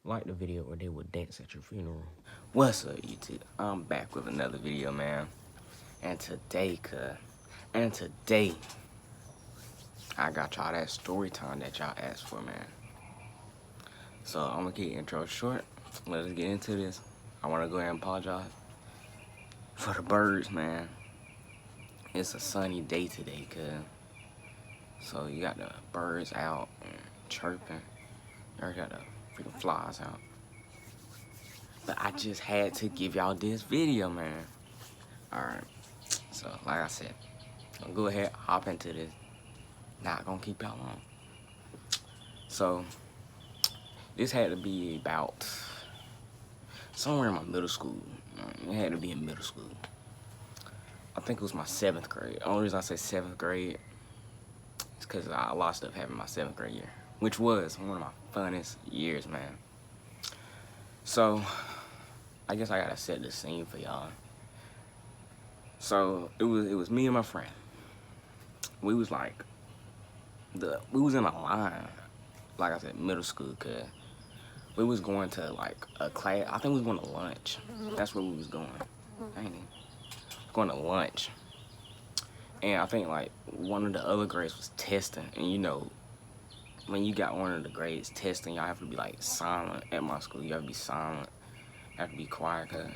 like the video or they will dance at your funeral. What's up, YouTube? I'm back with another video, man. And today, I got y'all that story time that y'all asked for, man. So I'm gonna keep intro short. Let's get into this. I wanna go ahead and apologize for the birds, man. It's a sunny day today, so you got the birds out and chirping. You got the freaking flies out. But I just had to give y'all this video, man. Alright, so like I said, I'm gonna go ahead, hop into this. Not gonna keep y'all long. So, this had to be about somewhere in my middle school. It had to be in middle school. I think it was my 7th grade. The only reason I say 7th grade is because I lost stuff having my 7th grade year, which was one of my funnest years, man. So, I guess I gotta set the scene for y'all. So, it was me and my friend. We was like, we was in a line, like I said, middle school, cause we was going to like a class. I think we was going to lunch. That's where we was going. Ain't it? Going to lunch. And I think like one of the other grades was testing, and you know, when you got one of the grades testing, y'all have to be like silent. At my school, you have to be silent. You have to be quiet, cause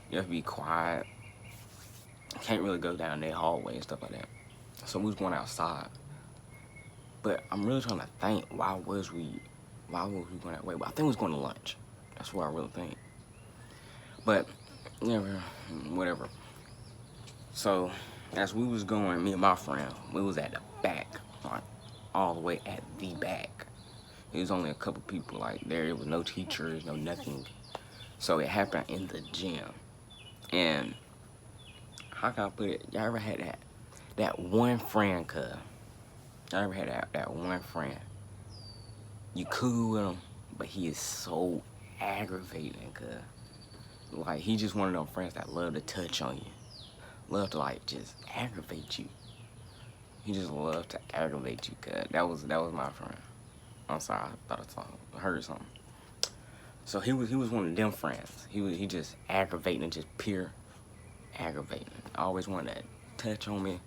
you have to be quiet. Can't really go down their hallway and stuff like that. So we was going outside. But I'm really trying to think, why was we going that way? But I think we was going to lunch. That's what I really think. But, whatever. So, as we was going, me and my friend, we was at the back, like, all the way at the back. It was only a couple people, like, there was no teachers, no nothing. So, it happened in the gym. And, how can I put it? Y'all ever had that one friend, cuz? I ever had that one friend. You cool with him, but he is so aggravating, cuz. Like, he just one of them friends that love to touch on you. Love to, like, just aggravate you. He just loved to aggravate you, cuz. That was my friend. I'm sorry, I thought I heard something. So he was one of them friends. He just aggravating and just pure aggravating. Always wanted to touch on me.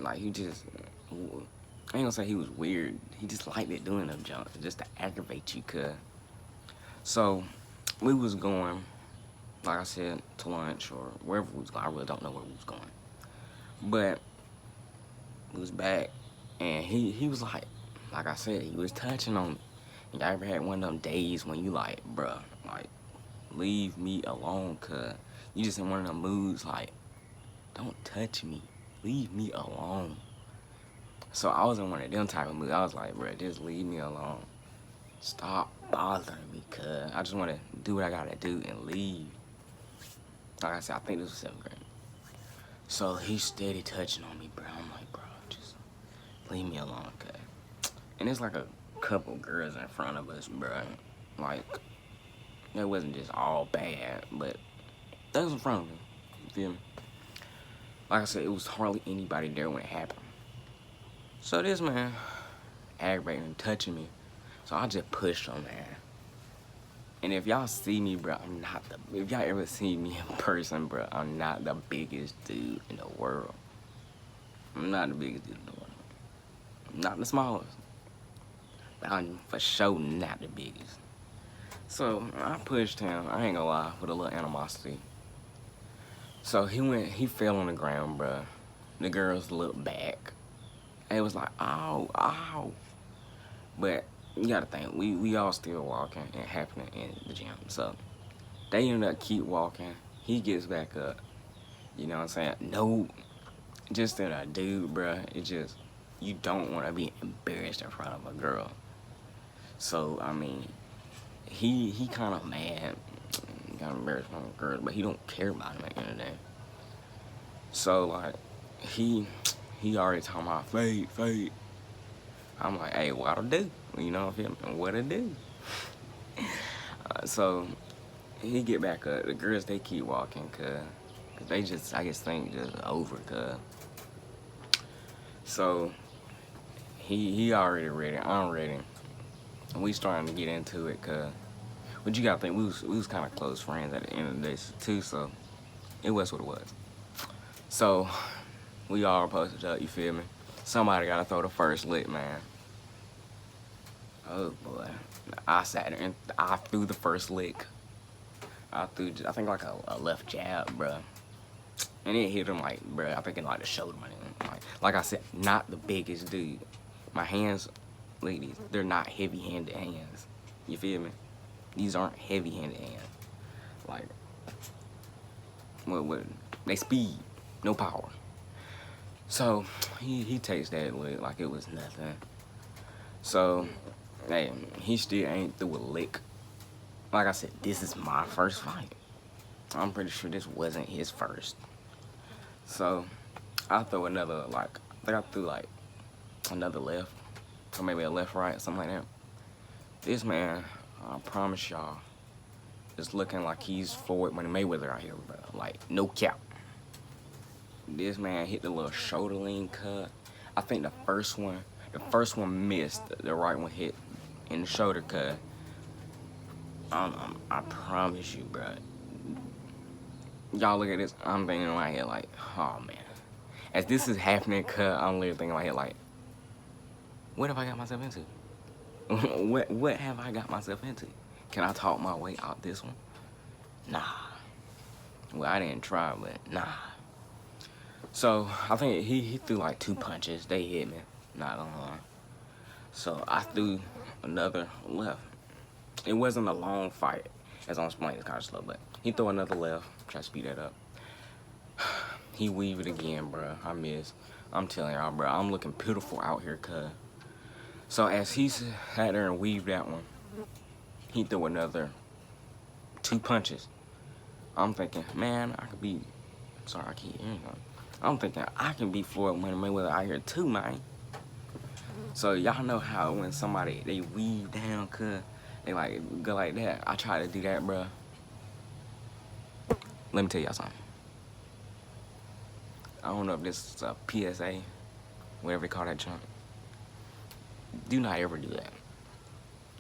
Like, he just, I ain't gonna say he was weird. He just liked it doing them junk, just to aggravate you, cuz. So, we was going, like I said, to lunch or wherever we was going. I really don't know where we was going. But, we was back, and he was like I said, he was touching on me. And y'all ever had one of them days when you like, bruh, like, leave me alone, cuz. You just in one of them moods, like, don't touch me. Leave me alone. So I was in one of them type of moods. I was like, bro, just leave me alone. Stop bothering me, cuz. I just want to do what I gotta do and leave. Like I said, I think this was 7th grade. So he's steady touching on me, bro. I'm like, bro, just leave me alone, cuz. And it's like a couple girls in front of us, bro. Like, it wasn't just all bad, but that was in front of me. You feel me? Like I said, it was hardly anybody there when it happened. So this man aggravating and touching me. So I just pushed him, man. And if y'all see me, bro, if y'all ever see me in person, bro, I'm not the biggest dude in the world. I'm not the biggest dude in the world. I'm not the smallest. But I'm for sure not the biggest. So I pushed him, I ain't gonna lie, with a little animosity. So he fell on the ground, bro. The girls looked back. And it was like, ow, ow. But you gotta think, we all still walking and happening in the gym. So they ended up keep walking. He gets back up. You know what I'm saying? No, just in a dude, bro. It just, you don't want to be embarrassed in front of a girl. So, I mean, he kind of mad. Got embarrassed in front of a girl, but he don't care about him at the end of the day. So, like, he already talking about fade. I'm like, hey, what'll do? You know what I mean? What'll do? So, he get back up. The girls, they keep walking, cuz they just, I guess, think just over, cuz. So, he already ready. I'm ready. And we starting to get into it, cause but you gotta think we was kind of close friends at the end of the day too, so it was what it was. So we all posted up, you feel me? Somebody gotta throw the first lick, man. Oh boy, I sat there and I threw the first lick. I think like a left jab, bruh. And it hit him like, bruh, I think in like the shoulder. Like I said, not the biggest dude. My hands, ladies, they're not heavy-handed hands. You feel me? These aren't heavy-handed hands. Like, what, they speed, no power. So, he takes that lick like it was nothing. So, hey, he still ain't through a lick. Like I said, this is my first fight. I'm pretty sure this wasn't his first. So, I throw another, like, I think I threw, like, another left. Or maybe a left, right, something like that. This man, I promise y'all, is looking like he's Floyd Mayweather out here, bro. Like, no cap. This man hit the little shoulder lean cut. I think the first one missed. The right one hit in the shoulder cut. I promise you, bro. Y'all look at this. I'm thinking in my head like, oh man. As this is happening, cut, I'm literally thinking in my head like, what have I got myself into? what have I got myself into? Can I talk my way out this one? Nah. Well, I didn't try, but nah. So I think he threw like 2 punches. They hit me. Not gonna lie. So I threw another left. It wasn't a long fight, as I'm explaining, it's kind of slow, but he threw another left. Try to speed that up. He weaved it again, bro. I missed. I'm telling y'all, bro, I'm looking pitiful out here, cuz. So as he sat there and weaved that one, he threw another 2 punches. I'm thinking, man, I could be. Sorry, I keep hearing that. I'm thinking I can beat Floyd Mayweather out here too, man. So y'all know how when somebody they weave down, cuz they like go like that. I try to do that, bro. Let me tell y'all something. I don't know if this is a PSA, whatever they call that junk. Do not ever do that.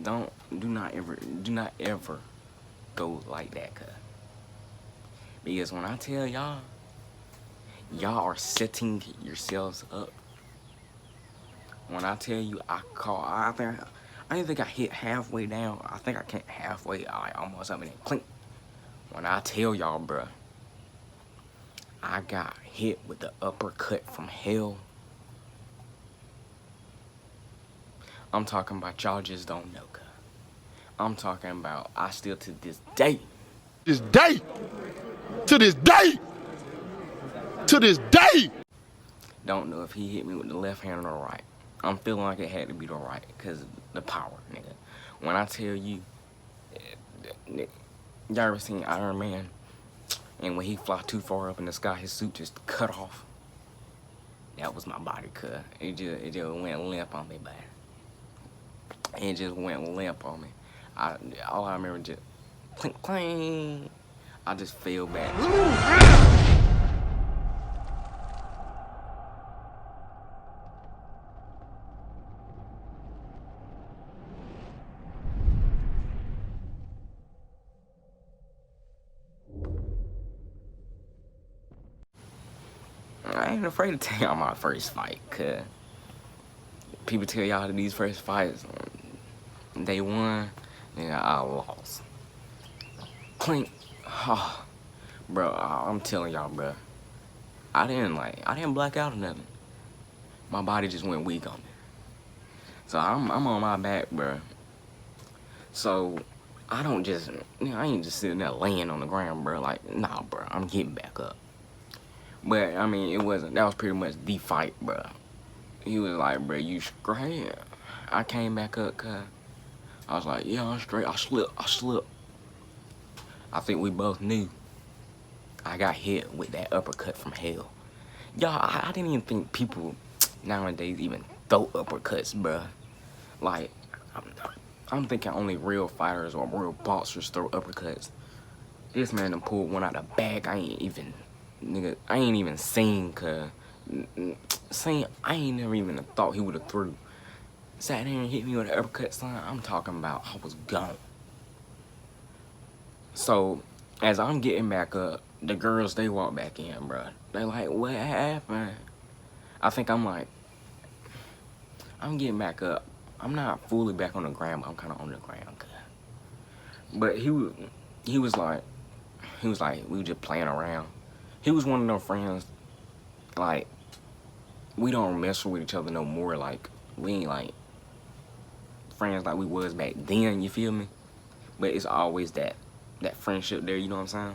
Do not ever go like that, cuz. Because when I tell y'all, y'all are setting yourselves up. When I tell you I didn't think I hit halfway down. I think I came halfway, I almost up in it, clink. When I tell y'all, bruh, I got hit with the uppercut from hell. I'm talking about y'all just don't know, cuz. I'm talking about I still to this day. To this day. Don't know if he hit me with the left hand or the right. I'm feeling like it had to be the right, because the power, nigga. When I tell you, y'all ever seen Iron Man? And when he fly too far up in the sky, his suit just cut off. That was my body cut. It just went limp on me, man. It just went limp on me. All I remember just clink, clink. I just fell back. I ain't afraid to tell y'all my first fight, cuz people tell y'all that these first fights, day one, nigga, I lost. Clink. Oh, bro, I'm telling y'all, bro. I didn't black out or nothing. My body just went weak on me. So I'm on my back, bro. So I don't just, I ain't just sitting there laying on the ground, bro. Like, nah, bro, I'm getting back up. But, I mean, that was pretty much the fight, bro. He was like, bro, you straight? I came back up, cuz. I was like, yeah, I'm straight. I slipped. I think we both knew. I got hit with that uppercut from hell. Y'all, I didn't even think people nowadays even throw uppercuts, bro. Like, I'm thinking only real fighters or real boxers throw uppercuts. This man done pulled one out of the bag. I ain't even seen, cuz. I ain't never even thought he would have threw. sat there and hit me with an uppercut, son. I'm talking about I was gone. So, as I'm getting back up, the girls, they walk back in, bruh. They like, what happened? I think I'm like, I'm getting back up. I'm not fully back on the ground, but I'm kind of on the ground. But he was like, we were just playing around. He was one of them friends, like, we don't mess with each other no more. Like, we ain't like friends like we was back then, you feel me? But it's always that friendship there, you know what I'm saying?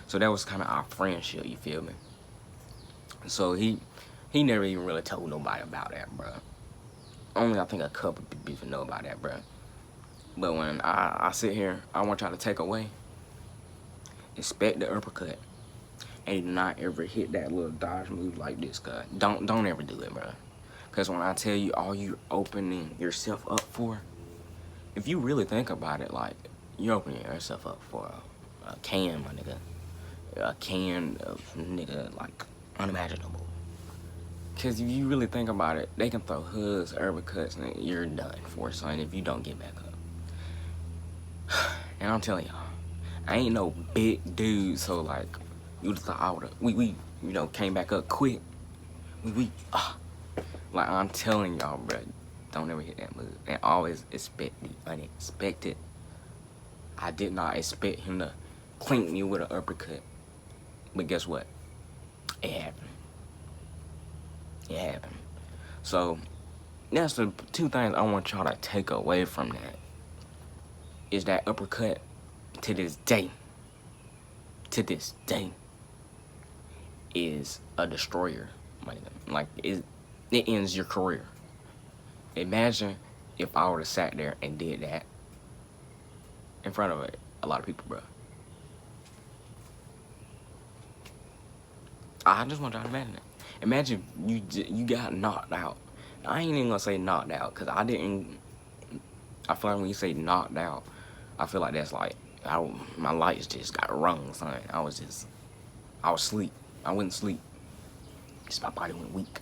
So that was kind of our friendship, you feel me? So he never even really told nobody about that, bro. Only I think a couple people know about that, bro. But when I sit here, I want y'all to take away, expect the uppercut, and do not ever hit that little dodge move like this, cuz. Don't ever do it, bro. Because when I tell you all you're opening yourself up for, if you really think about it, like, you're opening yourself up for a can, my nigga. A can of, nigga, like, unimaginable. Because if you really think about it, they can throw hoods, uppercuts, and you're done for, son, if you don't get back up. And I'm telling y'all, I ain't no big dude, so, like, you just thought I would've, we you know, came back up quick. Like, I'm telling y'all, bro, don't ever hit that move. And always expect the unexpected. I did not expect him to clink me with an uppercut. But guess what? It happened. It happened. So, that's the two things I want y'all to take away from that. Is that uppercut, to this day, is a destroyer. Like, it ends your career. Imagine if I would have sat there and did that in front of a lot of people, bro. I just want y'all to imagine it. Imagine you got knocked out. I ain't even gonna say knocked out, because I feel like when you say knocked out, I feel like that's like, my lights just got rung, son. I was asleep. I wouldn't sleep. Just my body went weak.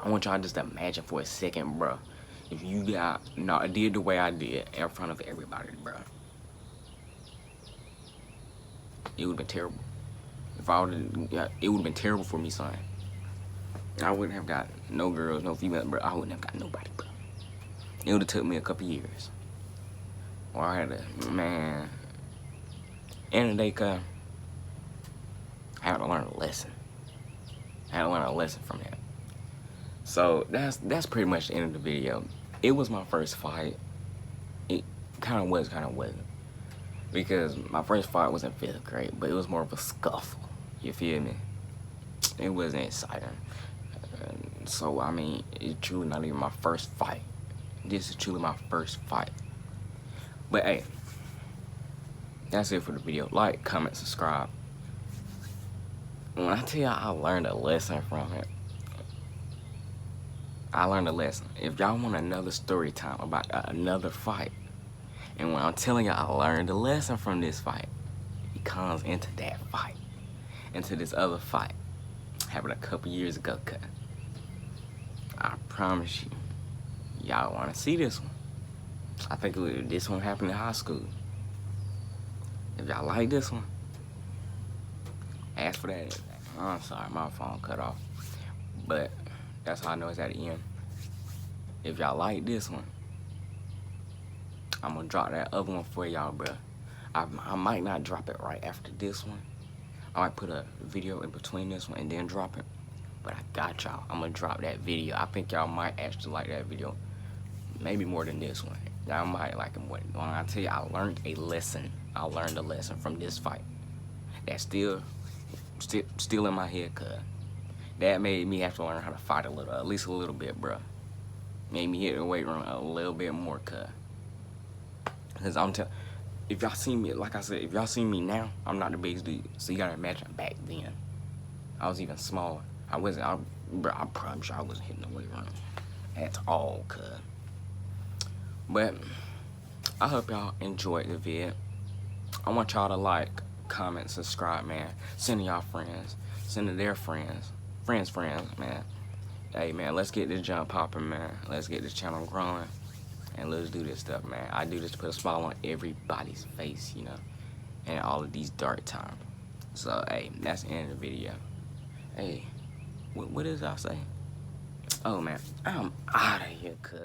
I want y'all just to imagine for a second, bro, if you did the way I did in front of everybody, bro. It would've been terrible. If I would've, it would've been terrible for me, son. I wouldn't have got no girls, no females, bro. I wouldn't have got nobody, bro. It would've took me a couple years. Or I had to, man. End of the day, cuz, I had to learn a lesson. I had to learn a lesson from that. So that's pretty much the end of the video. It was my first fight. It kind of was, kind of wasn't. Because my first fight was in 5th grade, but it was more of a scuffle. You feel me? It wasn't exciting. So, I mean, it's truly not even my first fight. This is truly my first fight. But, hey, that's it for the video. Like, comment, subscribe. When I tell y'all I learned a lesson from it, I learned a lesson. If y'all want another story time about another fight, and when I'm telling y'all I learned a lesson from this fight, it comes into that fight, into this other fight, happened a couple years ago, cuz. I promise you, y'all want to see this one. I think this one happened in high school. If y'all like this one, ask for that. I'm sorry, my phone cut off. But that's how I know it's at the end. If y'all like this one, I'm gonna drop that other one for y'all, bro. I might not drop it right after this one. I might put a video in between this one and then drop it. But I got y'all. I'm gonna drop that video. I think y'all might actually like that video. Maybe more than this one. Y'all might like it more. When I tell you I learned a lesson. I learned a lesson from this fight. That's still in my head, cuz. That made me have to learn how to fight a little, at least a little bit, bro. Made me hit the weight room a little bit more, cuz. Because I'm telling, if y'all see me, like I said, if y'all see me now, I'm not the biggest dude. So you gotta imagine back then. I was even smaller. Bro, I promise you I wasn't hitting the weight room at all, cuz. But I hope y'all enjoyed the vid. I want y'all to like, comment, subscribe, man. Send to y'all friends. Send to their friends. Friends, man. hey man, let's get this jump popping, man. Let's get this channel growing, and let's do this stuff, man. I do this to put a smile on everybody's face, you know, in all of these dark times. So, hey, that's the end of the video. Hey, what does I say? Oh man, I'm out of here, cuz.